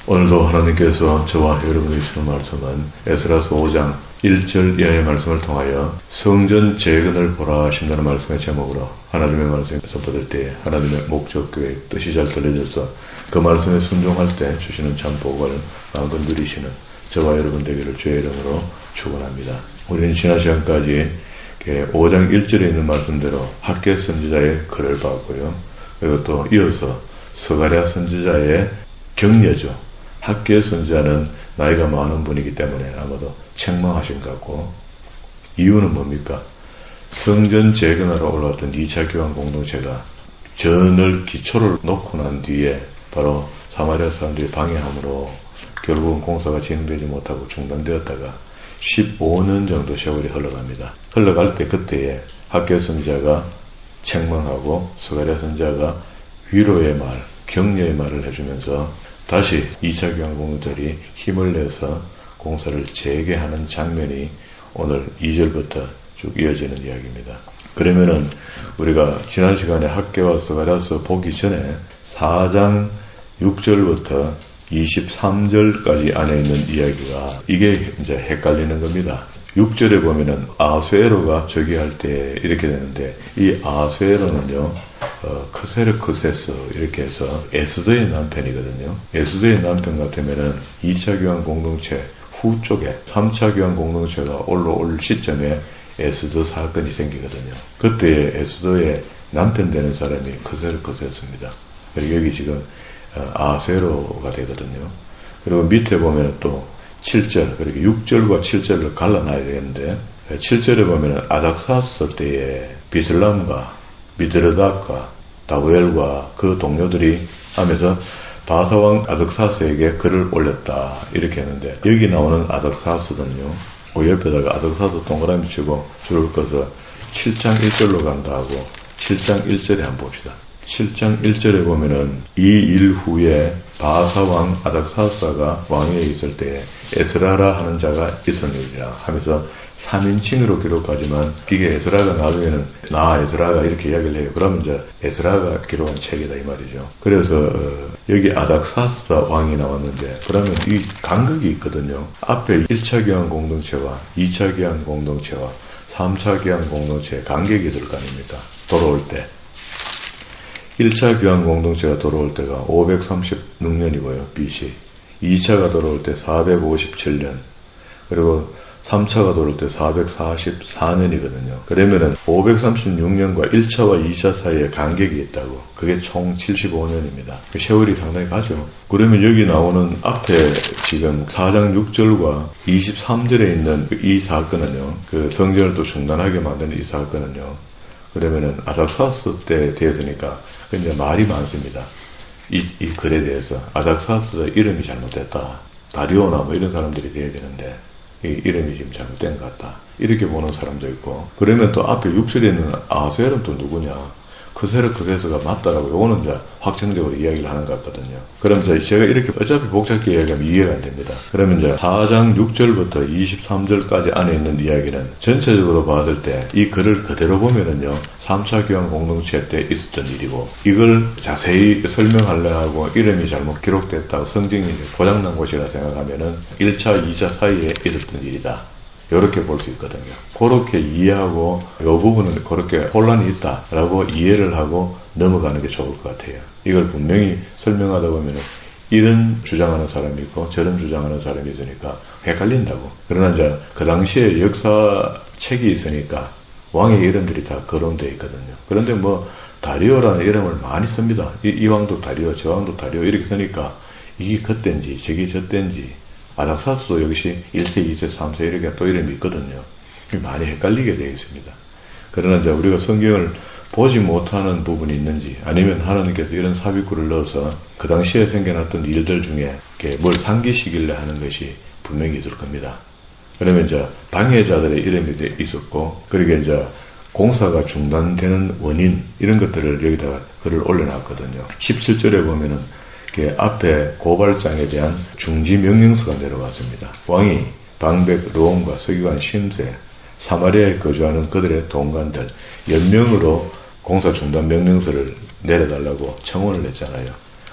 오늘도 하나님께서 저와 여러분에게 주는 말씀은 에스라서 5장 1절 이하의 말씀을 통하여 성전 재건을 보라 하신다는 말씀의 제목으로 하나님의 말씀에서 받을 때 하나님의 목적, 계획, 뜻이 잘 들려져서 그 말씀에 순종할 때 주시는 참 복을 마음껏 누리시는 저와 여러분 되기를 주의 이름으로 축원합니다. 우리는 지난 시간까지 5장 1절에 있는 말씀대로 학개 선지자의 글을 봤고요. 그리고 또 이어서 스가랴 선지자의 격려죠. 학개 선지자는 나이가 많은 분이기 때문에 아마도 책망하신 것 같고, 이유는 뭡니까? 성전 재건하러 올라왔던 2차 교환 공동체가 전을 기초를 놓고 난 뒤에 바로 사마리아 사람들이 방해함으로 결국은 공사가 진행되지 못하고 중단되었다가 15년 정도 세월이 흘러갑니다. 흘러갈 때 그때에 학개 선지자가 책망하고 스가랴 선지자가 위로의 말, 격려의 말을 해주면서 다시 2차 교환 공동체들이 힘을 내서 공사를 재개하는 장면이 오늘 2절부터 쭉 이어지는 이야기입니다. 그러면은 우리가 지난 시간에 학개와 스가랴서 보기 전에 4장 6절부터 23절까지 안에 있는 이야기가 이게 이제 헷갈리는 겁니다. 6절에 보면은 아수에로가 저기할 때 이렇게 되는데, 이 아수에로는요 크세르크세스 이렇게 해서 에스더의 남편이거든요. 에스더의 남편 같으면은 2차 교환 공동체 후 쪽에 3차 교환 공동체가 올라올 시점에 에스더 사건이 생기거든요. 그때 에스더의 남편 되는 사람이 크세르크세스입니다. 그리고 여기 지금 아세로가 되거든요. 그리고 밑에 보면 또 7절, 그렇게 6절과 7절을 갈라놔야 되는데, 7절에 보면 아닥사스 때에 비슬람과 미드르닥과 다구엘과 그 동료들이 하면서 바사왕 아닥사스에게 글을 올렸다 이렇게 했는데, 여기 나오는 아닥사스는요, 그 옆에다가 아닥사스 동그라미 치고 줄을 꺼서 7장 1절로 간다 하고 7장 1절에 한번 봅시다. 7장 1절에 보면은 이 일 후에 바사왕 아닥사스가 왕위에 있을 때에 에스라라 하는 자가 있었느니라 하면서 3인칭으로 기록하지만, 이게 에스라가 나중에는 나 에스라가 이렇게 이야기를 해요. 그러면 이제 에스라가 기록한 책이다 이 말이죠. 그래서 여기 아닥사스 왕이 나왔는데, 그러면 이 간극이 있거든요. 앞에 1차 교환 공동체와 2차 교환 공동체와 3차 교환 공동체의 간격이 될 거 아닙니까? 돌아올 때 1차 교환 공동체가 돌아올 때가 536년이고요. BC. 2차가 돌아올 때 457년. 그리고 3차가 돌아올 때 444년이거든요. 그러면은 536년과 1차와 2차 사이에 간격이 있다고. 그게 총 75년입니다. 세월이 상당히 가죠. 그러면 여기 나오는 앞에 지금 4장 6절과 23절에 있는 이 사건은요, 그 성전을 또 중단하게 만드는 이 사건은요, 그러면은 아닥사스 때 되었으니까 이제 말이 많습니다. 이 글에 대해서 아닥사스 이름이 잘못됐다. 다리오나 뭐 이런 사람들이 돼야 되는데 이 이름이 지금 잘못된 것 같다. 이렇게 보는 사람도 있고, 그러면 또 앞에 6절에 있는 아셀은 또 누구냐? 크세르크세스가 맞다라고 요거는 이제 확정적으로 이야기를 하는 것 같거든요. 그럼 이제 제가 이렇게 어차피 복잡하게 이야기하면 이해가 안 됩니다. 그러면 이제 4장 6절부터 23절까지 안에 있는 이야기는 전체적으로 봤을 때 이 글을 그대로 보면은요, 3차 교환 공동체 때 있었던 일이고, 이걸 자세히 설명하려 하고 이름이 잘못 기록됐다고 성경이 고장난 곳이라 생각하면은 1차, 2차 사이에 있었던 일이다. 이렇게 볼 수 있거든요. 그렇게 이해하고 이 부분은 그렇게 혼란이 있다라고 이해를 하고 넘어가는 게 좋을 것 같아요. 이걸 분명히 설명하다 보면 이런 주장하는 사람이 있고 저런 주장하는 사람이 있으니까 헷갈린다고. 그러나 이제 그 당시에 역사책이 있으니까 왕의 이름들이 다 거론되어 있거든요. 그런데 뭐 다리오라는 이름을 많이 씁니다. 이 왕도 다리오, 저 왕도 다리오 이렇게 쓰니까 이게 그때인지 저게 저때인지, 아닥사스도 역시 1세, 2세, 3세 이렇게 또 이름이 있거든요. 많이 헷갈리게 되어 있습니다. 그러나 이제 우리가 성경을 보지 못하는 부분이 있는지, 아니면 하나님께서 이런 삽입구를 넣어서 그 당시에 생겨났던 일들 중에 뭘 상기시키려 하는 것이 분명히 있을 겁니다. 그러면 이제 방해자들의 이름이 있었고, 그러게 이제 공사가 중단되는 원인, 이런 것들을 여기다가 글을 올려놨거든요. 17절에 보면은 앞에 고발장에 대한 중지 명령서가 내려왔습니다. 왕이 방백 르온과 서기관 심세, 사마리아에 거주하는 그들의 동관들 10명으로 공사 중단 명령서를 내려달라고 청원을 했잖아요.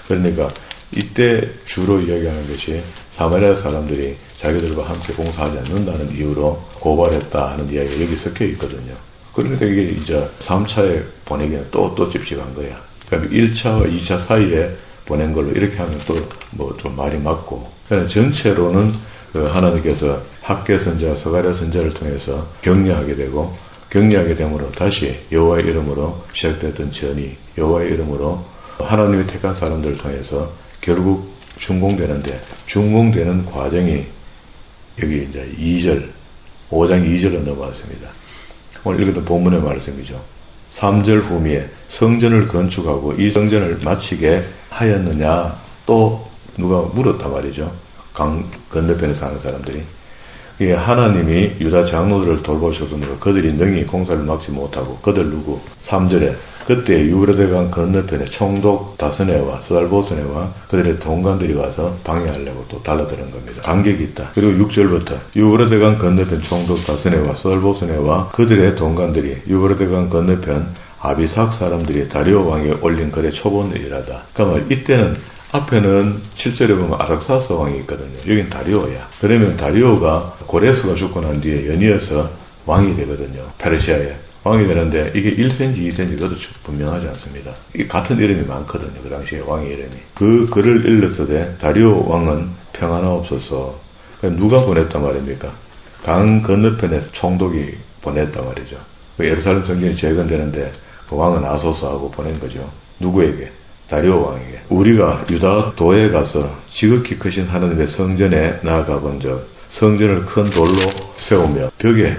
그러니까 이때 주로 이야기하는 것이 사마리아 사람들이 자기들과 함께 봉사하지 않는다는 이유로 고발했다 하는 이야기가 여기 섞여 있거든요. 그러니까 이게 이제 3차에 보내기는 또 찝찝한 거야. 그러니까 1차와 2차 사이에 보낸 걸로 이렇게 하면 또 뭐 좀 말이 맞고. 그러니까 전체로는 하나님께서 학개 선지자, 스가랴 선지자를 통해서 격려하게 되고, 격려하게 되므로 다시 여호와의 이름으로 시작됐던 전이 여호와의 이름으로 하나님의 택한 사람들을 통해서 결국 준공되는데, 준공되는 과정이 여기 이제 2절, 5장 2절로 넘어왔습니다. 오늘 읽었던 본문의 말씀이죠. 3절 후미에 성전을 건축하고 이 성전을 마치게 하였느냐, 또 누가 물었단 말이죠. 강 건너편에 사는 사람들이. 이게 하나님이 유다 장로들을 돌보셨으므로 그들이 능히 공사를 막지 못하고, 그들 누구? 3절에 그때 유브라데강 건너편에 총독 다스네와 스달보스네와 그들의 동관들이 와서 방해하려고 또 달라드는 겁니다. 간격이 있다. 그리고 6절부터 유브라데강 건너편 총독 다스네와 스달보스네와 그들의 동관들이 유브라데강 건너편 아비삭 사람들이 다리오 왕에 올린 글의 초본이라다. 그러면 이때는 앞에는 7절에 보면 아닥사스 왕이 있거든요. 여긴 다리오야. 그러면 다리오가 고레스가 죽고 난 뒤에 연이어서 왕이 되거든요. 페르시아에. 왕이 되는데 이게 1cm, 2cm 그것도 분명하지 않습니다. 이게 같은 이름이 많거든요. 그 당시에 왕의 이름이. 그 글을 읽었을 다리오 왕은 평안하옵소서. 누가 보냈단 말입니까? 강 건너편에 총독이 보냈단 말이죠. 예루살렘 성전이 재건되는데 그 왕은 아소스하고 보낸 거죠. 누구에게? 다리오 왕에게. 우리가 유다도에 가서 지극히 크신 하나님의 성전에 나아가 본 적, 성전을 큰 돌로 세우며 벽에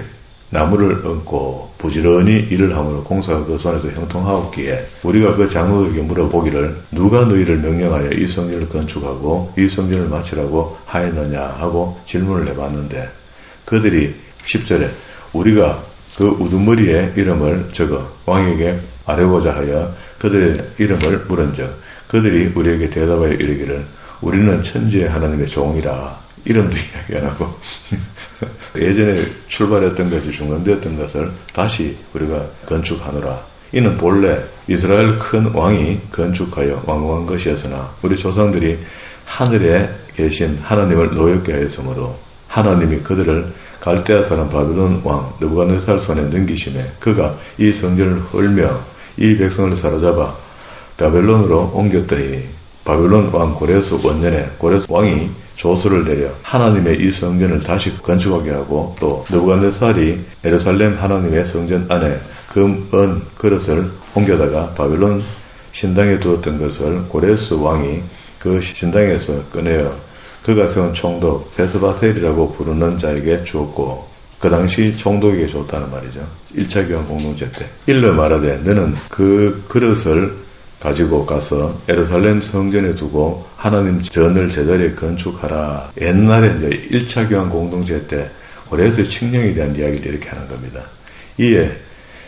나무를 얹고 부지런히 일을 함으로 공사가 그 손에서 형통하옵기에 우리가 그 장로들에게 물어보기를 누가 너희를 명령하여 이 성전을 건축하고 이 성전을 마치라고 하였느냐 하고 질문을 해봤는데, 그들이 10절에 우리가 그 우두머리의 이름을 적어 왕에게 아뢰고자 하여 그들의 이름을 물은즉 그들이 우리에게 대답하여 이르기를 우리는 천지의 하나님의 종이라. 이름도 이야기 안 하고 예전에 출발했던 것이 중단되었던 것을 다시 우리가 건축하노라. 이는 본래 이스라엘 큰 왕이 건축하여 완공한 것이었으나 우리 조상들이 하늘에 계신 하나님을 노엽게 하였으므로 하나님이 그들을 갈대아 사람 바벨론 왕 느부갓네살 손에 넘기심에 그가 이 성전을 헐며 이 백성을 사로잡아 바벨론으로 옮겼더니 바벨론 왕 고레스 원년에 고레스 왕이 조서를 내려 하나님의 이 성전을 다시 건축하게 하고, 또 느부갓네살이 예루살렘 하나님의 성전 안에 금, 은, 그릇을 옮겨다가 바벨론 신당에 두었던 것을 고레스 왕이 그 신당에서 꺼내어 그가 세운 총독 세스바셀이라고 부르는 자에게 주었고, 그 당시 총독에게 줬다는 말이죠. 1차 교환 공동체 때. 일러 말하되 너는 그 그릇을 가지고 가서 예루살렘 성전에 두고 하나님 전을 제자리에 건축하라. 옛날에 이제 1차 교환 공동체 때 고레스의 칙령에 대한 이야기를 이렇게 하는 겁니다. 이에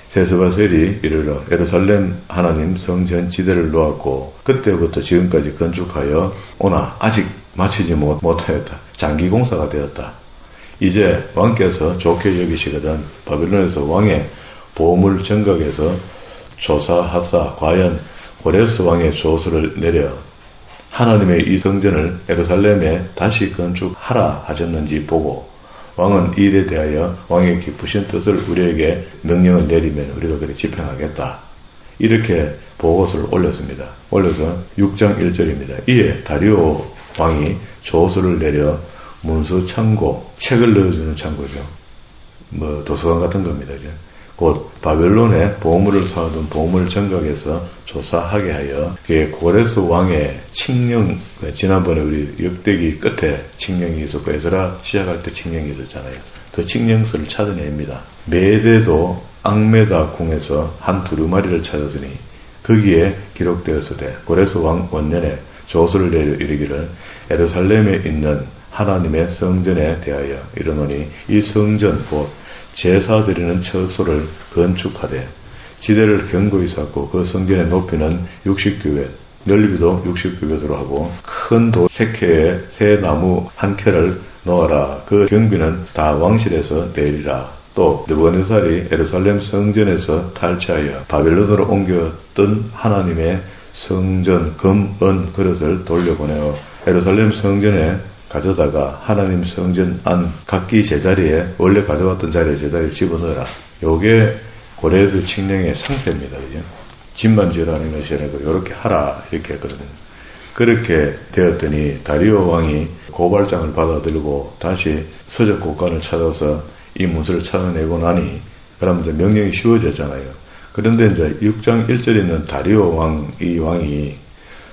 세스바셀이 이르러 예루살렘 하나님 성전 지대를 놓았고 그때부터 지금까지 건축하여 오나 아직 마치지 못하였다. 장기 공사가 되었다. 이제 왕께서 좋게 여기시거든 바벨론에서 왕의 보물 정각에서 조사하사 과연 고레스 왕의 조서를 내려 하나님의 이 성전을 예루살렘에 다시 건축하라 하셨는지 보고 왕은 이 일에 대하여 왕의 깊으신 뜻을 우리에게 명령을 내리면 우리가 그렇게 집행하겠다. 이렇게 보고서를 올렸습니다. 올려서 6장 1절입니다. 이에 다리오 왕이 조서를 내려 문서 창고, 책을 넣어주는 창고죠. 도서관 같은 겁니다. 곧 바벨론에 보물을 사둔 보물 정각에서 조사하게 하여 고레스 왕의 칙령, 지난번에 우리 역대기 끝에 칙령이 있었고 에스라 시작할 때 칙령이 있었잖아요. 그 칙령서를 찾아냅니다. 메대도 앙메다 궁에서 한 두루마리를 찾았으니 거기에 기록되었으되 고레스 왕 원년에 조서를 내려 이르기를 예루살렘에 있는 하나님의 성전에 대하여 이르노니 이 성전 곧 제사 드리는 처소를 건축하되 지대를 견고히 쌓고 그 성전의 높이는 60규빗 넓이도 60규빗으로 하고 큰 돌 3켜에 새 나무 1켜를 놓아라. 그 경비는 다 왕실에서 내리라. 또 느부갓네살이 예루살렘 성전에서 탈취하여 바벨론으로 옮겼던 하나님의 성전 금, 은 그릇을 돌려보내어 예루살렘 성전에 가져다가 하나님 성전 안 각기 제자리에 원래 가져왔던 자리에 제자리에 집어넣어라. 요게 고레스 칙령의 상세입니다. 그죠? 집만 지으라는 것이 아니고 요렇게 하라 이렇게 했거든요. 그렇게 되었더니 다리오 왕이 고발장을 받아들고 다시 서적 곡간을 찾아서 이 문서를 찾아내고 나니 그러면 이제 명령이 쉬워졌잖아요. 그런데 이제 6장 1절에 있는 다리오 왕, 이 왕이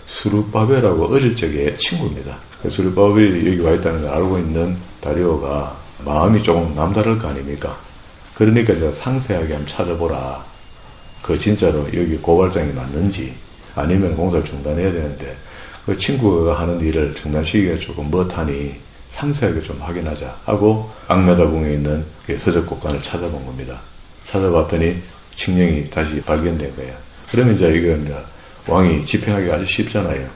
수르바벨하고 어릴 적에 친구입니다. 수르바벨이 여기 와 있다는 걸 알고 있는 다리오가 마음이 조금 남다를 거 아닙니까? 그러니까 이제 상세하게 한번 찾아보라. 그 진짜로 여기 고발장이 맞는지 아니면 공사를 중단해야 되는데 그 친구가 하는 일을 중단시키기가 조금 못하니 상세하게 좀 확인하자 하고 앙메다궁에 있는 서적 곡간을 찾아본 겁니다. 찾아봤더니 칙령이 다시 발견된 거예요. 그러면 이제 이건 왕이 집행하기 아주 쉽잖아요.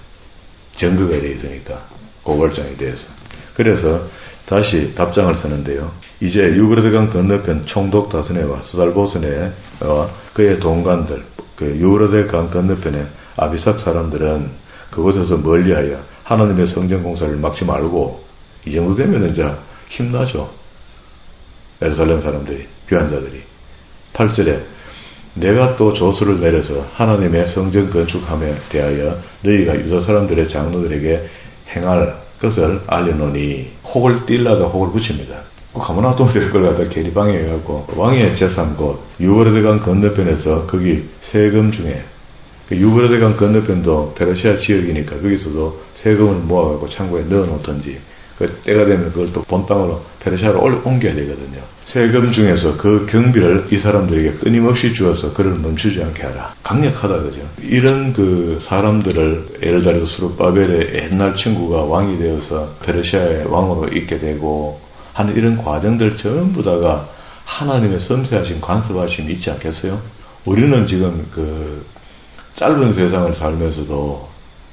증거가 되어 있으니까 고발장에 대해서. 그래서 다시 답장을 쓰는데요. 이제 유브라데강 건너편 총독 다스네와 스달보스네와 그의 동관들, 그 유브라데강 건너편의 아비삭 사람들은 그곳에서 멀리하여 하나님의 성전 공사를 막지 말고 이 정도 되면 이제 힘나죠. 예루살렘 사람들이, 귀한 자들이. 8절에 내가 또 조서를 내려서 하나님의 성전 건축함에 대하여 너희가 유다 사람들의 장로들에게 행할 것을 알려놓으니 혹을 띨라다 혹을 붙입니다. 가만 놔두면 될 걸 갖다 계리방에 해갖고 왕의 재산 곧 유브라데강 건너편에서 거기 세금 중에 유브라데강 건너편도 페르시아 지역이니까 거기서도 세금을 모아갖고 창고에 넣어놓던지 그 때가 되면 그걸 또 본 땅으로 페르시아로 옮겨야 되거든요. 세금 중에서 그 경비를 이 사람들에게 끊임없이 주어서 그를 멈추지 않게 하라. 강력하다 그죠. 이런 그 사람들을 예를 들어서 수르바벨의 옛날 친구가 왕이 되어서 페르시아의 왕으로 있게 되고 하는 이런 과정들 전부 다가 하나님의 섬세하신 간섭하심이 있지 않겠어요? 우리는 지금 그 짧은 세상을 살면서도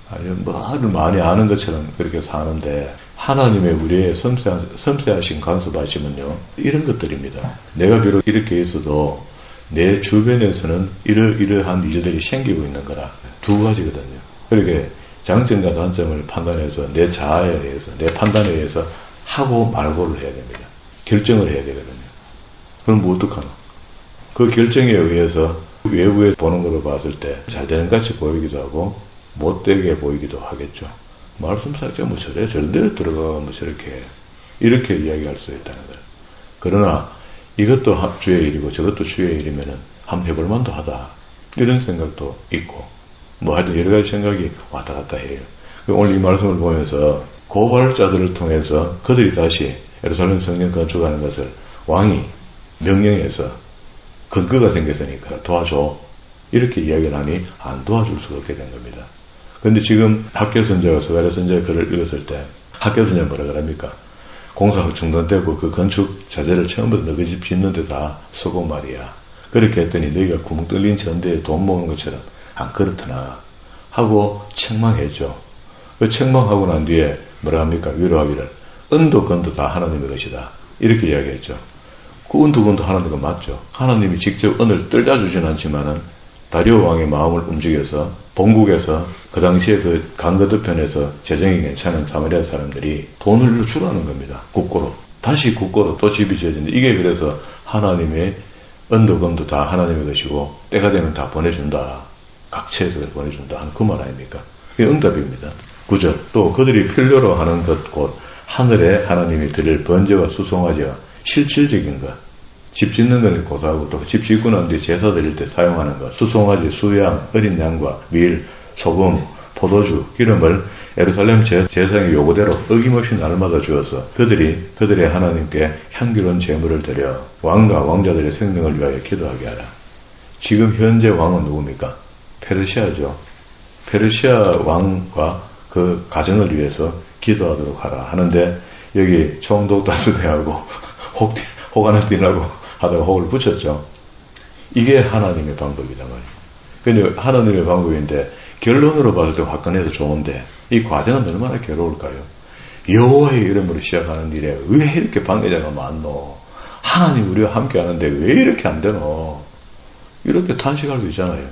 아주 뭐를 많이 아는 것처럼 그렇게 사는데 하나님의 우리의 섬세하신 간섭하심은요 이런 것들입니다. 내가 비록 이렇게 있어도 내 주변에서는 이러한 일들이 생기고 있는 거라. 두 가지거든요. 그렇게 장점과 단점을 판단해서 내 자아에 의해서 내 판단에 의해서 하고 말고를 해야 됩니다. 결정을 해야 되거든요. 그럼 뭐 어떡하나? 그 결정에 의해서 외부에 보는 걸로 봤을 때 잘 되는 같이 보이기도 하고 못되게 보이기도 하겠죠. 말씀사자 뭐 저런데 들어가면 뭐 저렇게 이렇게 이야기할 수 있다는 거예요. 그러나 이것도 주의 일이고 저것도 주의 일이면은 한번 해볼 만도 하다. 이런 생각도 있고 뭐 하여튼 여러 가지 생각이 왔다 갔다 해요. 오늘 이 말씀을 보면서 고발자들을 통해서 그들이 다시 예루살렘 성전 건축하는 것을 왕이 명령해서 근거가 생겼으니까 도와줘. 이렇게 이야기를 하니 안 도와줄 수가 없게 된 겁니다. 그런데 지금 학교 선자와 스가랴 선자의 글을 읽었을 때 학교 선자는 뭐라 그럽니까? 공사가 중단되고 그 건축 자재를 처음부터 너희 집 짓는데 다 쓰고 말이야. 그렇게 했더니 너희가 구멍 뚫린 전대에 돈 모으는 것처럼 안 그렇더나 하고 책망했죠. 그 책망하고 난 뒤에 뭐라 합니까? 위로하기를 은도 건도 다 하나님의 것이다. 이렇게 이야기했죠. 그 은도 건도 하나님의 것 맞죠. 하나님이 직접 은을 뜰다주진 않지만은 다리오 왕의 마음을 움직여서 본국에서 그 당시에 그 강 건너편에서 재정이 괜찮은 사마리아 사람들이 돈을 주라는 겁니다. 국고로. 다시 국고로 또 집이 지어진다. 이게 그래서 하나님의 은도 금도 다 하나님의 것이고 때가 되면 다 보내준다. 각처에서 보내준다 하는 그 말 아닙니까? 그게 응답입니다. 9절. 또 그들이 필요로 하는 것 곧 하늘에 하나님이 드릴 번제와 수송아지와 실질적인 것. 집 짓는 것은 고사하고 또 집 짓고 난 뒤에 제사 드릴 때 사용하는 것, 수송아지, 수양, 어린 양과 밀, 소금, 포도주, 기름을 예루살렘 제사장의 요구대로 어김없이 날마다 주어서 그들의 하나님께 향기로운 제물을 드려 왕과 왕자들의 생명을 위하여 기도하게 하라. 지금 현재 왕은 누굽니까? 페르시아죠. 페르시아 왕과 그 가정을 위해서 기도하도록 하라 하는데 여기 총독 다스대하고 혹 하나 띄라고 하다가 혹을 붙였죠. 이게 하나님의 방법이다 말이에요. 근데 하나님의 방법인데 결론으로 봤을 때 화끈해서 좋은데 이 과정은 얼마나 괴로울까요? 여호와의 이름으로 시작하는 일에 왜 이렇게 방해자가 많노? 하나님 우리와 함께 하는데 왜 이렇게 안 되노? 이렇게 탄식할 수 있잖아요.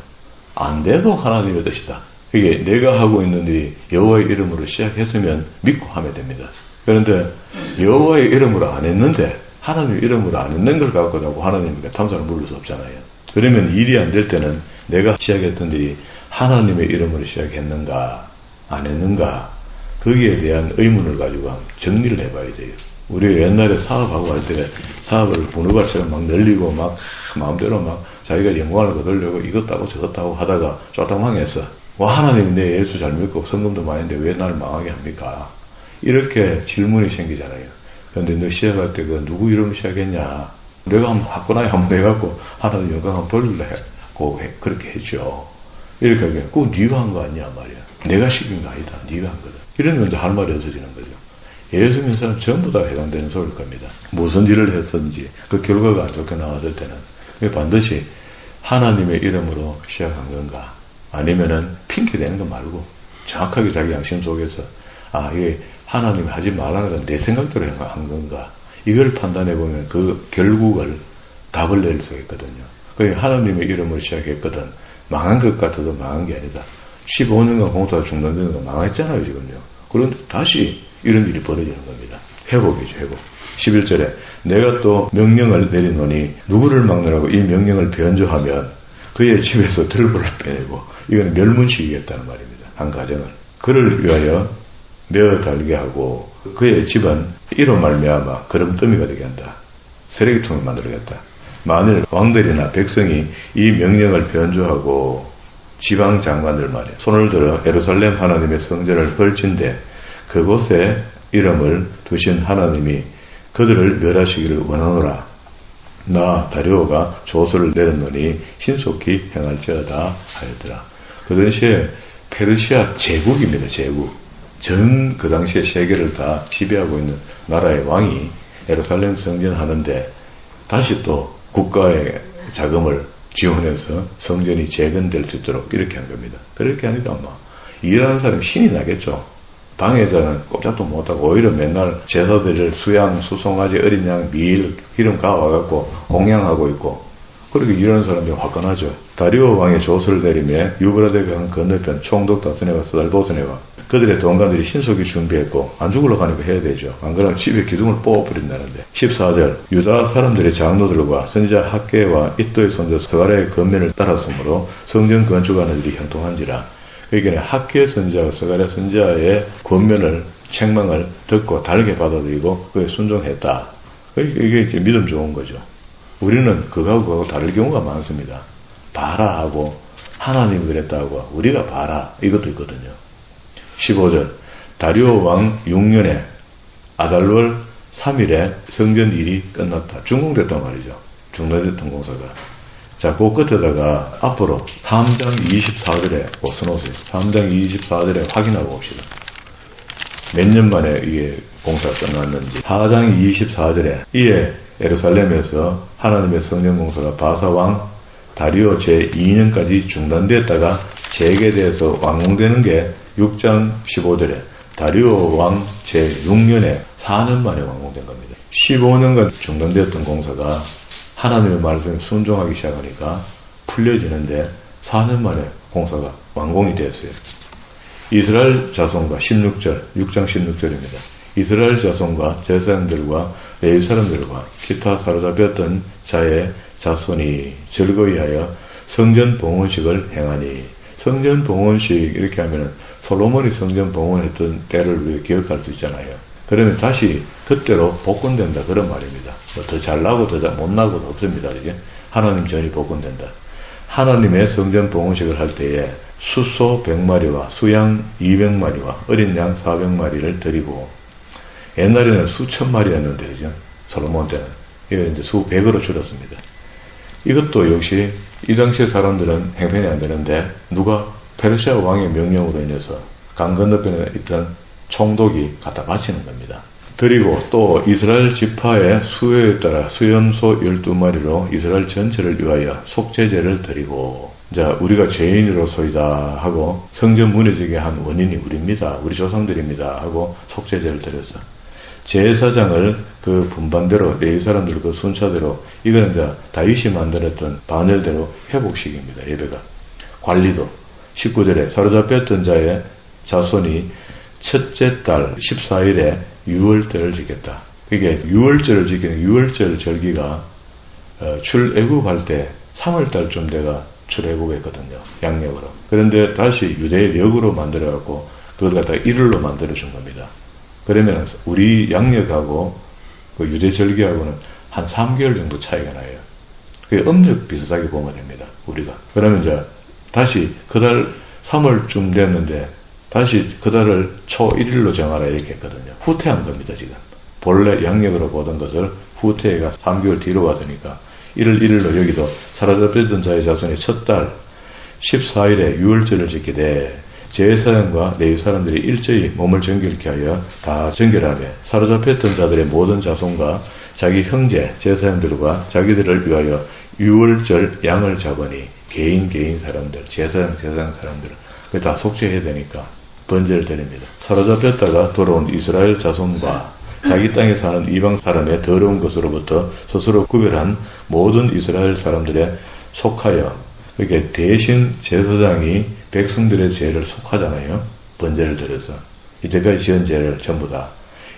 안 돼도 하나님의 뜻이다. 이게 내가 하고 있는 일이 여호와의 이름으로 시작했으면 믿고 하면 됩니다. 그런데 여호와의 이름으로 안 했는데 하나님의 이름으로 안 했는 걸 갖고도 하나님께 탐사를 물을 수 없잖아요. 그러면 일이 안 될 때는 내가 시작했던 일이 하나님의 이름으로 시작했는가 안 했는가 거기에 대한 의문을 가지고 정리를 해봐야 돼요. 우리 옛날에 사업하고 할 때 사업을 분우밭처럼 막 늘리고 막 마음대로 막 자기가 영광을 거두려고 이것 따고 저것 따고 하다가 쫄딱 망했어. 하나님 내 예수 잘 믿고 성금도 많이 했는데 왜 나를 망하게 합니까? 이렇게 질문이 생기잖아요. 그런데 너 시작할 때 그 누구 이름으로 시작했냐? 내가 한번 화끈하게 한번 해갖고 하나님 영광 한번 돌리려고 그렇게 했죠. 이렇게 하게 그건 네가 한 거 아니야 말이야. 내가 시킨 거 아니다. 네가 한 거다. 이러면 이제 할 말이 없어지는 거죠. 예수 믿는 사람 전부 다 해당되는 소리일 겁니다. 무슨 일을 했었는지 그 결과가 안 좋게 나왔을 때는 반드시 하나님의 이름으로 시작한 건가 아니면은 핑계대는 거 말고 정확하게 자기 양심 속에서 이게 하나님이 하지 말라는 건 내 생각대로 한 건가 이걸 판단해 보면 그 결국을 답을 낼 수 있거든요. 그러니까 하나님의 이름으로 시작했거든 망한 것 같아도 망한 게 아니다. 15년간 공사가 중단되는 거 망했잖아요 지금요. 그런데 다시 이런 일이 벌어지는 겁니다. 회복이죠 회복. 11절에 내가 또 명령을 내리노니 누구를 막느라고 이 명령을 변조하면 그의 집에서 들보를 빼내고 이건 멸문식이겠다는 말입니다. 한 가정을. 그를 위하여 메어 달게 하고 그의 집은 이로 말미암아 거름더미가 되게 한다. 쓰레기통을 만들겠다. 만일 왕들이나 백성이 이 명령을 변조하고 지방 장관들 말이야 손을 들어 예루살렘 하나님의 성전을 헐친데 그곳에 이름을 두신 하나님이 그들을 멸하시기를 원하노라. 나 다리오가 조서를 내렸노니 신속히 행할지어다 하였더라. 그 당시에 페르시아 제국입니다. 제국. 전 그 당시에 세계를 다 지배하고 있는 나라의 왕이 예루살렘 성전 하는데 다시 또 국가의 자금을 지원해서 성전이 재건될 수 있도록 이렇게 한 겁니다. 그렇게 하니까 아마 일하는 사람이 신이 나겠죠. 방해자는 꼼짝도 못하고 오히려 맨날 제사들을 수양, 수송아지, 어린 양, 밀, 기름 가와갖고 공양하고 있고 그렇게 일하는 사람들이 화끈하죠. 다리오 왕의 조서를 내리며 유브라데 강 건너편 총독 다스네와 스달보스네와 그들의 동관들이 신속히 준비했고 안 죽으러 가니까 해야 되죠. 안 그러면 집에 기둥을 뽑아버린다는데 14절 유다 사람들의 장로들과 선지자 학계와 이또의 선조 스가랴의 권면을 따랐으므로 성전 건축하는 일이 형통한지라. 그러니까 학계 선지자와 스가랴 선지자의 권면을 책망을 듣고 다르게 받아들이고 그에 순종했다. 이게 이제 믿음 좋은 거죠. 우리는 그거하고 다를 경우가 많습니다. 봐라 하고 하나님이 그랬다고 우리가 봐라 이것도 있거든요. 15절 다리오 왕 6년에 아달월 3일에 성전 일이 끝났다. 준공됐단 말이죠. 중단됐던 공사가. 자, 그 끝에다가 앞으로 3장 24절에 써놓으세요. 3장 24절에 확인하고 봅시다. 몇 년 만에 이게 공사가 끝났는지. 4장 24절에 이에 예루살렘에서 하나님의 성전 공사가 바사왕 다리오 제2년까지 중단됐다가 재개돼서 완공되는 게 6장 15절에 다리오 왕 제6년에 4년 만에 완공된 겁니다. 15년간 중단되었던 공사가 하나님의 말씀에 순종하기 시작하니까 풀려지는데 4년 만에 공사가 완공이 되었어요. 이스라엘 자손과 16절, 6장 16절입니다. 이스라엘 자손과 제사장들과 레위 사람들과 기타 사로잡혔던 자의 자손이 즐거이 하여 성전 봉헌식을 행하니 성전 봉헌식 이렇게 하면은 솔로몬이 성전 봉헌했던 때를 우리가 기억할 수 있잖아요. 그러면 다시 그때로 복권된다 그런 말입니다. 더 잘나고 더 못나고도 없습니다. 이게 하나님 전이 복권된다. 하나님의 성전 봉헌식을 할 때에 수소 100마리와 수양 200마리와 어린 양 400마리를 드리고 옛날에는 수천 마리였는데 그죠? 솔로몬 때는 이걸 이제 수 100으로 줄였습니다. 이것도 역시 이 당시의 사람들은 행편이 안 되는데 누가 페르시아 왕의 명령으로 인해서 강 건너편에 있던 총독이 갖다 바치는 겁니다. 그리고 또 이스라엘 지파의 수요에 따라 수염소 12마리로 이스라엘 전체를 위하여 속죄제를 드리고 자 우리가 죄인으로서이다 하고 성전 무너지게 한 원인이 우리입니다. 우리 조상들입니다 하고 속죄제를 드렸어. 제사장을 그 분반대로 레위 사람들 그 순차대로 이거는 이제 다윗이 만들었던 반열대로 회복식입니다. 예배가 관리도 19절에 사로잡혔던 자의 자손이 첫째 달 14일에 유월절을 지켰다. 이게 유월절을 지키는 유월절 절기가 출애굽할 때 3월달쯤 돼가 출애굽했거든요. 양력으로. 그런데 다시 유대력으로 만들어갖고 그걸 갖다가 1월로 만들어준 겁니다. 그러면 우리 양력하고 그 유대절기하고는 한 3개월 정도 차이가 나요. 그게 음력 비슷하게 보면 됩니다. 우리가. 그러면 이제 다시 그달 3월쯤 됐는데 다시 그달을 초 1일로 정하라 이렇게 했거든요. 후퇴한 겁니다. 지금. 본래 양력으로 보던 것을 후퇴가 3개월 뒤로 왔으니까 1월 1일로 여기도 사로잡혔던 자의 자손이 첫 달 14일에 유월절을 지키되 제사장과 레위 사람들이 일제히 몸을 정결케 하여 다 정결하며 사로잡혔던 자들의 모든 자손과 자기 형제 제사장들과 자기들을 위하여 유월절 양을 잡으니 개인 사람들 제사장 사람들 그게 다 속죄해야 되니까 번제를 드립니다. 사로잡혔다가 돌아온 이스라엘 자손과 자기 땅에 사는 이방 사람의 더러운 것으로부터 스스로 구별한 모든 이스라엘 사람들에 속하여 그게 대신 제사장이 백성들의 죄를 속하잖아요. 번제를 드려서 이때까지 지은 죄를 전부 다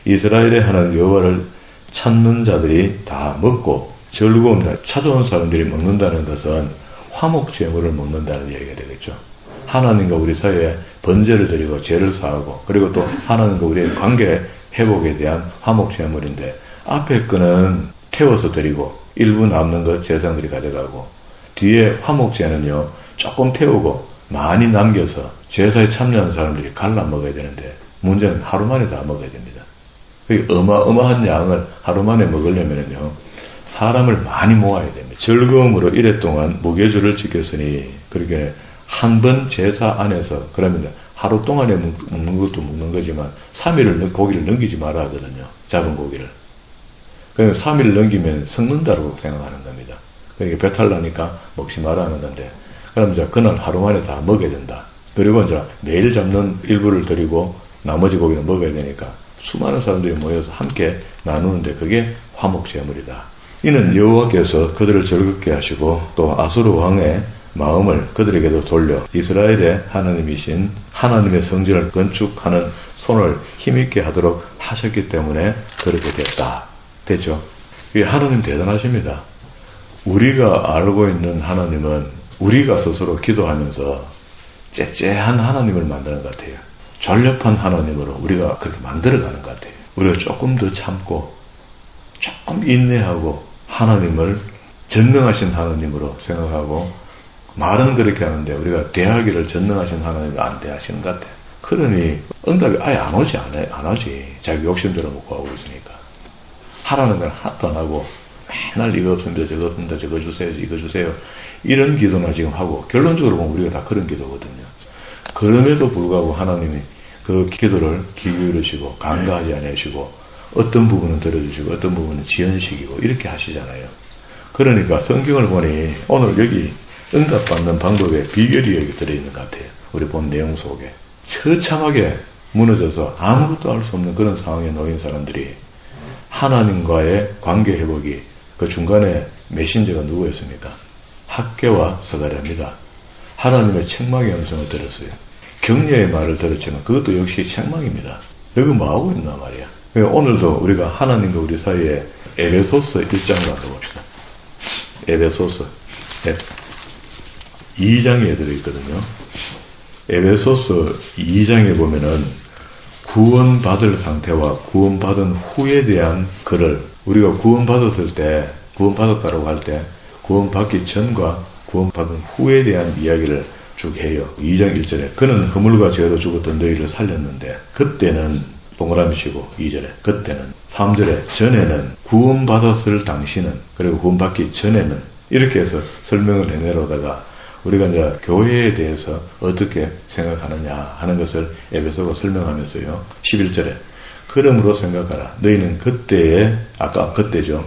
이스라엘의 하나님 여호와를 찾는 자들이 다 먹고 즐거운 날 찾아온 사람들이 먹는다는 것은 화목 제물을 먹는다는 얘기가 되겠죠. 하나님과 우리 사이에 번제를 드리고 죄를 사하고 그리고 또 하나님과 우리의 관계 회복에 대한 화목 제물인데 앞에 거는 태워서 드리고 일부 남는 것 제사장들이 가져가고 뒤에 화목제는요 조금 태우고 많이 남겨서 제사에 참여하는 사람들이 갈라 먹어야 되는데 문제는 하루 만에 다 먹어야 됩니다. 어마어마한 양을 하루 만에 먹으려면요 사람을 많이 모아야 됩니다. 즐거움으로 이랫동안 무교주를 지켰으니 그렇게 한 번 제사 안에서 그러면 하루 동안에 먹는 것도 먹는 거지만 3일을 고기를 넘기지 말아야 하거든요. 작은 고기를. 그럼 3일을 넘기면 썩는다고 생각하는 겁니다. 그러니까 배탈 나니까 먹지 말아 하는 건데 그럼 이제 그날 하루 만에 다 먹어야 된다. 그리고 이제 매일 잡는 일부를 드리고 나머지 고기는 먹어야 되니까 수많은 사람들이 모여서 함께 나누는데 그게 화목제물이다. 이는 여호와께서 그들을 즐겁게 하시고 또 아수르 왕의 마음을 그들에게도 돌려 이스라엘의 하나님이신 하나님의 성전을 건축하는 손을 힘있게 하도록 하셨기 때문에 그렇게 됐다. 됐죠? 이 하나님 대단하십니다. 우리가 알고 있는 하나님은 우리가 스스로 기도하면서 째째한 하나님을 만드는 것 같아요. 전력한 하나님으로 우리가 그렇게 만들어가는 것 같아요. 우리가 조금 더 참고 조금 인내하고 하나님을 전능하신 하나님으로 생각하고 말은 그렇게 하는데 우리가 대하기를 전능하신 하나님을 안 대하시는 것 같아요. 그러니 응답이 아예 안 오지. 자기 욕심대로 구하고 있으니까. 하라는 건 하나도 안 하고 맨날 이거 없습니다. 저거 없습니다. 저거 주세요. 이거 주세요. 이런 기도나 지금 하고 결론적으로 보면 우리가 다 그런 기도거든요. 그럼에도 불구하고 하나님이 그 기도를 귀 기울이시고 간과하지 않으시고 어떤 부분은 들어주시고 어떤 부분은 지연시키고 이렇게 하시잖아요. 그러니까 성경을 보니 오늘 여기 응답받는 방법에 비결이 여기 들어있는 것 같아요. 우리 본 내용 속에. 처참하게 무너져서 아무것도 할 수 없는 그런 상황에 놓인 사람들이 하나님과의 관계 회복이 그 중간에 메신저가 누구였습니까? 학개와 스가랴입니다. 하나님의 책망의 음성을 들었어요. 격려의 말을 들었지만 그것도 역시 책망입니다. 너가 뭐하고 있나 말이야. 오늘도 우리가 하나님과 우리 사이에 에베소서 1장을 한번 봅시다. 에베소서 2장에 들어있거든요. 에베소서 2장에 보면은 구원받을 상태와 구원받은 후에 대한 글을 우리가 구원받았을 때 구원받았다고 할 때 구원받기 전과 구원받은 후에 대한 이야기를 쭉 해요. 2장 1절에 그는 허물과 죄로 죽었던 너희를 살렸는데 그때는 동그라미 치고 2절에 그때는 3절에 전에는 구원받았을 당시는 그리고 구원받기 전에는 이렇게 해서 설명을 해내려다가 우리가 이제 교회에 대해서 어떻게 생각하느냐 하는 것을 에베소가 설명하면서요. 11절에 그러므로 생각하라. 너희는 그때에 아까 그때죠.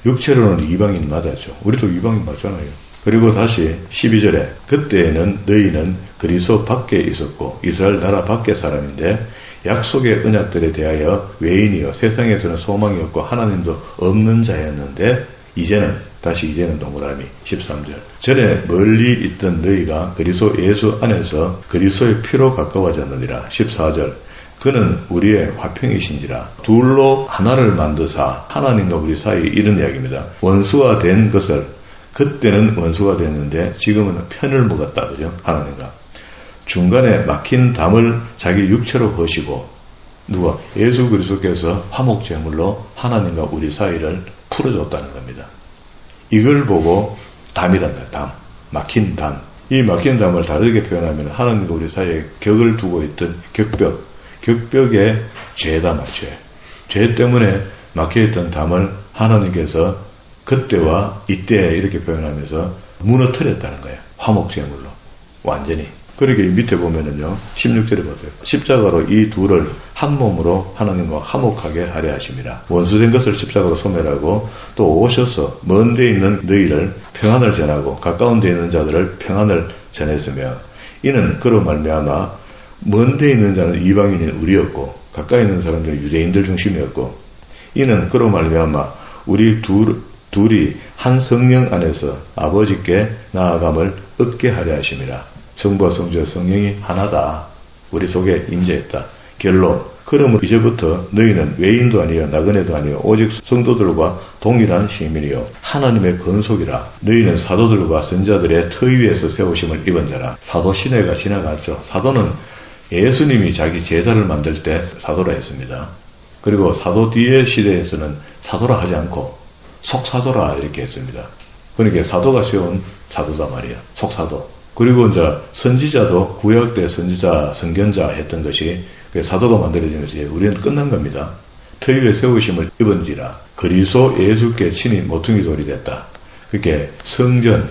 육체로는 이방인 맞았죠. 우리도 이방인 맞잖아요. 그리고 다시 12절에 그때에는 너희는 그리스도 밖에 있었고 이스라엘 나라 밖의 사람인데 약속의 언약들에 대하여 외인이요 세상에서는 소망이 없고 하나님도 없는 자였는데 이제는 다시 이제는 동그라미 13절. 전에 멀리 있던 너희가 그리스도 예수 안에서 그리스도의 피로 가까워졌느니라. 14절. 그는 우리의 화평이신지라. 둘로 하나를 만드사 하나님과 우리 사이 이런 이야기입니다. 원수가 된 것을 그때는 원수가 됐는데 지금은 편을 먹었다. 그죠? 하나님과. 중간에 막힌 담을 자기 육체로 거시고 누가? 예수 그리스도께서 화목제물로 하나님과 우리 사이를 풀어줬다는 겁니다. 이걸 보고 담이란다. 담. 막힌 담. 이 막힌 담을 다르게 표현하면 하나님과 우리 사이에 격을 두고 있던 격벽에 죄다 말죄. 죄 때문에 막혀있던 담을 하나님께서 그때와 이때 이렇게 표현하면서 무너뜨렸다는 거예요. 화목제물로. 완전히. 그렇게 밑에 보면은요, 16절에 보세요. 십자가로 이 둘을 한 몸으로 하나님과 화목하게 하려 하심이라. 원수된 것을 십자가로 소멸하고 또 오셔서 먼 데 있는 너희를 평안을 전하고 가까운 데 있는 자들을 평안을 전했으며 이는 그로 말미암아 먼 데 있는 자는 이방인인 우리였고 가까이 있는 사람들은 유대인들 중심이었고 이는 그로 말미암아 우리 둘이 한 성령 안에서 아버지께 나아감을 얻게 하려 하심이라. 성부와 성주와 성령이 하나다. 우리 속에 임재했다. 결론. 그러므로 이제부터 너희는 외인도 아니요 나그네도 아니요 오직 성도들과 동일한 시민이요 하나님의 건속이라. 너희는 사도들과 선자들의 터 위에서 세우심을 입은 자라. 사도 시대가 지나갔죠. 사도는 예수님이 자기 제자를 만들 때 사도라 했습니다. 그리고 사도 뒤의 시대에서는 사도라 하지 않고 속사도라 이렇게 했습니다. 그러니까 사도가 세운 사도다 말이야. 속사도. 그리고 이제 선지자도 구약 때 선지자, 선견자 했던 것이 사도가 만들어지면서 우리는 끝난 겁니다. 터 위에 세우심을 입은지라. 그리스도 예수께 친히 모퉁이 돌이 됐다. 그게 성전,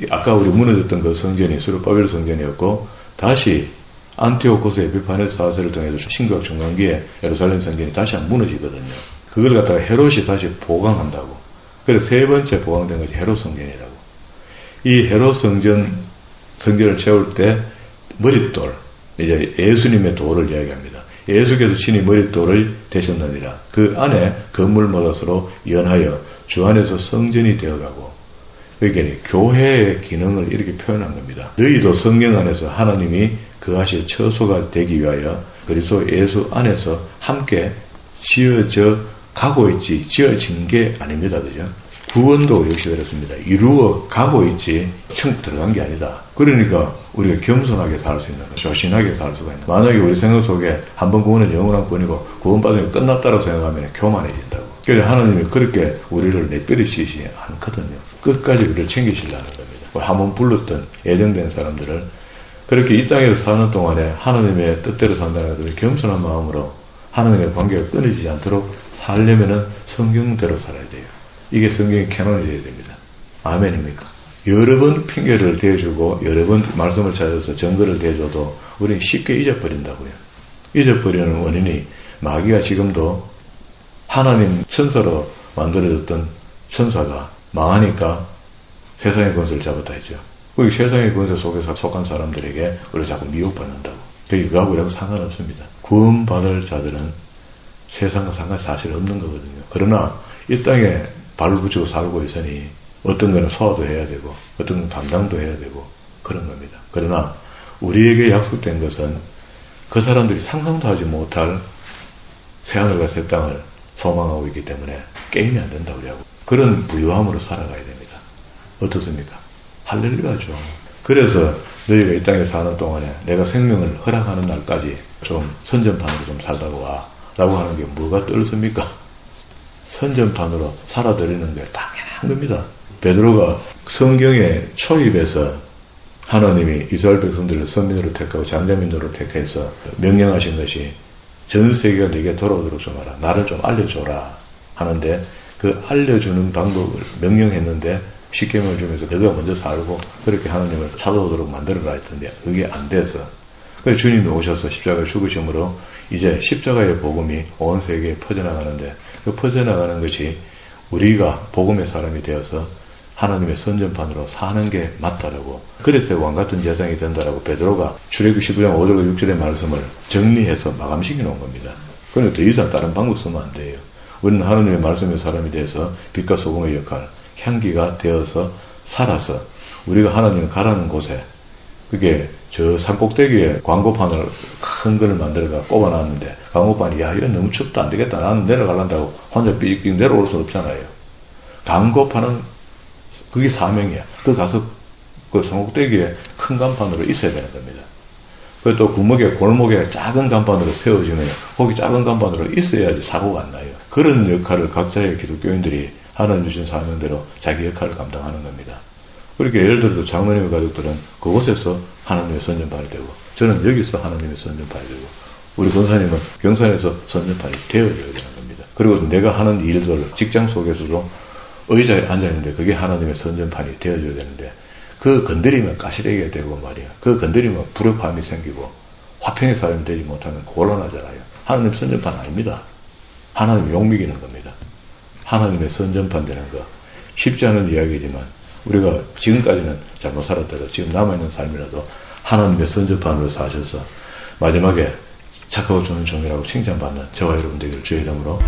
아까 우리 무너졌던 그 성전이 스룹바벨 성전이었고 다시 안티오코스 에피파네스 4세를 통해서 신구약 중간기에 예루살렘 성전이 다시 한번 무너지거든요. 그걸 갖다가 헤롯이 다시 보강한다고. 그래서 세 번째 보강된 것이 헤롯 성전이라고. 이 헤롯 성전을 채울 때 머릿돌, 이제 예수님의 돌을 이야기합니다. 예수께서 친히 머릿돌을 되셨느니라. 그 안에 건물마다 서로 연하여 주 안에서 성전이 되어가고, 그러니까 교회의 기능을 이렇게 표현한 겁니다. 너희도 성령 안에서 하나님이 거하실 처소가 되기 위하여 그리스도 예수 안에서 함께 지어져 가고 있지, 지어진 게 아닙니다. 그죠? 구원도 역시 그렇습니다. 이루어 가고 있지 천국 들어간 게 아니다. 그러니까 우리가 겸손하게 살 수 있는 거, 조신하게 살 수가 있는 거. 만약에 우리 생각 속에 한번 구원은 영원한 구원이고 구원받으면 끝났다고 생각하면 교만해진다고. 그래서 하나님이 그렇게 우리를 내버리시지 않거든요. 끝까지 우리를 챙기시려는 겁니다. 한번 불렀던 예정된 사람들을 그렇게 이 땅에서 사는 동안에 하나님의 뜻대로 산다는 것을 겸손한 마음으로 하나님의 관계가 끊어지지 않도록 살려면은 성경대로 살아야 돼요. 이게 성경의 캐논이 되어야 됩니다. 아멘입니까? 여러 번 핑계를 대주고 여러 번 말씀을 찾아서 증거를 대줘도 우리는 쉽게 잊어버린다고요. 잊어버리는 원인이 마귀가 지금도 하나님 천사로 만들어졌던 천사가 망하니까 세상의 권세를 잡았다 했죠. 그 세상의 권세 속에서 속한 사람들에게 우리가 자꾸 미혹받는다고. 그거하고 우리하고 상관없습니다. 구원받을 자들은 세상과 상관이 사실 없는 거거든요. 그러나 이 땅에 발을 붙이고 살고 있으니 어떤 거는 소화도 해야 되고 어떤 건 감당도 해야 되고 그런 겁니다. 그러나 우리에게 약속된 것은 그 사람들이 상상도 하지 못할 새하늘과 새 땅을 소망하고 있기 때문에 게임이 안 된다고 그러고 그런 부유함으로 살아가야 됩니다. 어떻습니까? 할렐루야죠. 그래서 너희가 이 땅에 사는 동안에 내가 생명을 허락하는 날까지 좀 선전판으로 좀 살다가 와 라고 하는 게 뭐가 떨습니까? 선전판으로 살아드리는 게 당연한 겁니다. 베드로가 성경에 초입에서 하나님이 이스라엘 백성들을 선민으로 택하고 장자민으로 택해서 명령하신 것이 전 세계가 내게 돌아오도록 좀 하라. 나를 좀 알려줘라 하는데 그 알려주는 방법을 명령했는데 십계명을 주면서 너가 먼저 살고 그렇게 하나님을 찾아오도록 만들어라 했던데 그게 안 돼서 그래서 주님이 오셔서 십자가에 죽으심으로 이제 십자가의 복음이 온 세계에 퍼져나가는데 그 퍼져나가는 것이 우리가 복음의 사람이 되어서 하나님의 선전판으로 사는 게 맞다라고 그래서 왕같은 제사장이 된다라고 베드로가 출애굽기 15장 5절과 6절의 말씀을 정리해서 마감시켜 놓은 겁니다. 그러니까 더 이상 다른 방법 쓰면 안 돼요. 우리는 하나님의 말씀의 사람이 돼서 빛과 소금의 역할, 향기가 되어서 살아서 우리가 하나님을 가라는 곳에 그게 저 산꼭대기에 광고판을 큰 걸 만들어가 꼽아놨는데 광고판이 야 이건 너무 춥다 안 되겠다 나는 내려가란다고 혼자 삑삑 내려올 수 없잖아요. 광고판은 그게 사명이야. 그 가서 그 산꼭대기에 큰 간판으로 있어야 되는 겁니다. 그리고 또 구멍에 골목에 작은 간판으로 세워지면 거기 작은 간판으로 있어야지 사고가 안 나요. 그런 역할을 각자의 기독교인들이 하나님 주신 사명대로 자기 역할을 감당하는 겁니다. 그렇게 예를 들어서 장로님의 가족들은 그곳에서 하나님의 선전판이 되고 저는 여기서 하나님의 선전판이 되고 우리 권사님은 경산에서 선전판이 되어져야 되는 겁니다. 그리고 내가 하는 일들 직장 속에서도 의자에 앉아있는데 그게 하나님의 선전판이 되어져야 되는데 그 건드리면 가시래기가 되고 말이야. 그 건드리면 불협화음이 생기고 화평의 사람이 되지 못하면 곤란하잖아요. 하나님 선전판 아닙니다. 하나님 욕먹이는 겁니다. 하나님의 선전판 되는 거 쉽지 않은 이야기지만 우리가 지금까지는 잘못 살았다고 지금 남아있는 삶이라도 하나님의 선전판으로 사셔서 마지막에 착하고 좋은 종이라고 칭찬받는 저와 여러분 되기를 주의 이름으로